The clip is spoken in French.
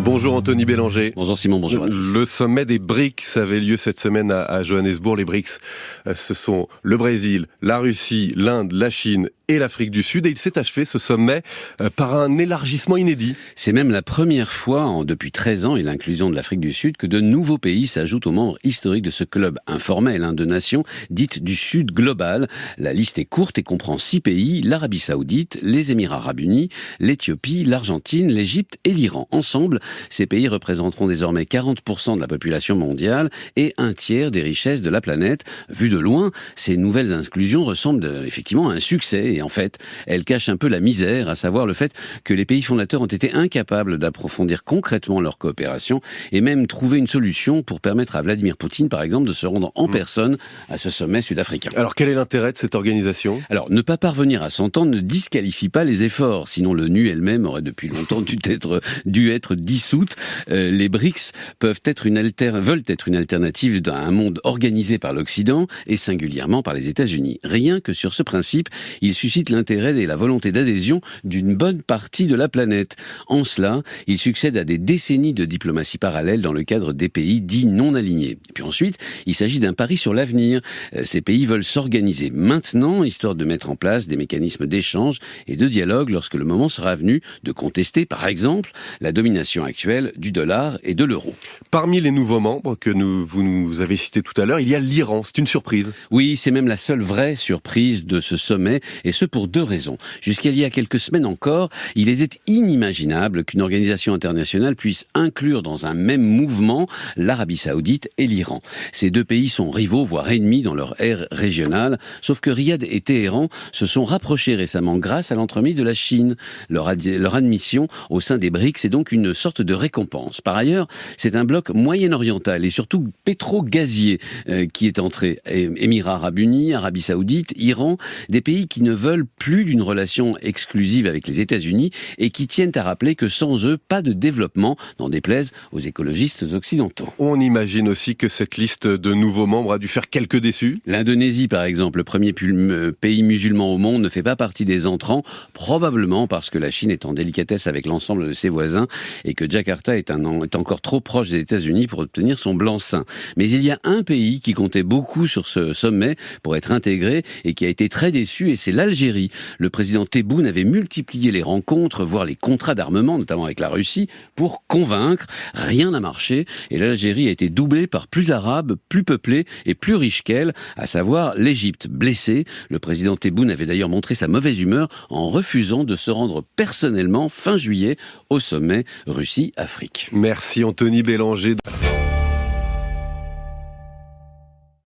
Bonjour Anthony Bélanger. Bonjour Simon, bonjour à tous. Le sommet des BRICS avait lieu cette semaine à Johannesburg. Les BRICS, ce sont le Brésil, la Russie, l'Inde, la Chine et l'Afrique du Sud. Et il s'est achevé, ce sommet, par un élargissement inédit. C'est même la première fois depuis 13 ans et l'inclusion de l'Afrique du Sud que de nouveaux pays s'ajoutent aux membres historiques de ce club informel de nations dites du Sud global. La liste est courte et comprend 6 pays, l'Arabie Saoudite, les Émirats Arabes Unis, l'Éthiopie, l'Argentine, l'Égypte et l'Iran. Ensemble, ces pays représenteront désormais 40% de la population mondiale et un tiers des richesses de la planète. Vu de loin, ces nouvelles inclusions ressemblent effectivement à un succès. Et en fait, elles cachent un peu la misère, à savoir le fait que les pays fondateurs ont été incapables d'approfondir concrètement leur coopération et même trouver une solution pour permettre à Vladimir Poutine, par exemple, de se rendre en personne à ce sommet sud-africain. Alors, quel est l'intérêt de cette organisation ? Alors, ne pas parvenir à s'entendre ne disqualifie pas les efforts. Sinon, l'ONU elle-même aurait depuis longtemps dû être dissoute. Les BRICS veulent être une alternative à un monde organisé par l'Occident et singulièrement par les États-Unis. Rien que sur ce principe, il suscite l'intérêt et la volonté d'adhésion d'une bonne partie de la planète. En cela, il succède à des décennies de diplomatie parallèle dans le cadre des pays dits non alignés. Et puis ensuite, il s'agit d'un pari sur l'avenir. Ces pays veulent s'organiser maintenant, histoire de mettre en place des mécanismes d'échange et de dialogue lorsque le moment sera venu de contester, par exemple, la domination actuelle du dollar et de l'euro. Parmi les nouveaux membres que vous nous avez cités tout à l'heure, il y a l'Iran. C'est une surprise. Oui, c'est même la seule vraie surprise de ce sommet, et ce pour 2 raisons. Jusqu'à il y a quelques semaines encore, il était inimaginable qu'une organisation internationale puisse inclure dans un même mouvement l'Arabie Saoudite et l'Iran. Ces 2 pays sont rivaux, voire ennemis dans leur ère régionale, sauf que Riyad et Téhéran se sont rapprochés récemment grâce à l'entremise de la Chine. Leur admission au sein des BRICS est donc une sorte de récompense. Par ailleurs, c'est un bloc moyen-oriental et surtout pétro-gazier qui est entré. Émirats Arabes Unis, Arabie Saoudite, Iran, des pays qui ne veulent plus d'une relation exclusive avec les États-Unis et qui tiennent à rappeler que sans eux, pas de développement, n'en déplaise aux écologistes occidentaux. On imagine aussi que cette liste de nouveaux membres a dû faire quelques déçus. L'Indonésie, par exemple, le premier pays musulman au monde, ne fait pas partie des entrants, probablement parce que la Chine est en délicatesse avec l'ensemble de ses voisins et que Jakarta est encore trop proche des États-Unis pour obtenir son blanc-seing. Mais il y a un pays qui comptait beaucoup sur ce sommet pour être intégré et qui a été très déçu, et c'est l'Algérie. Le président Tebboune avait multiplié les rencontres, voire les contrats d'armement, notamment avec la Russie, pour convaincre. Rien n'a marché et l'Algérie a été doublée par plus arabe, plus peuplée et plus riche qu'elle, à savoir l'Égypte. Blessé, le président Tebboune avait d'ailleurs montré sa mauvaise humeur en refusant de se rendre personnellement fin juillet au sommet Russie-Afrique. Merci Anthony Bélanger.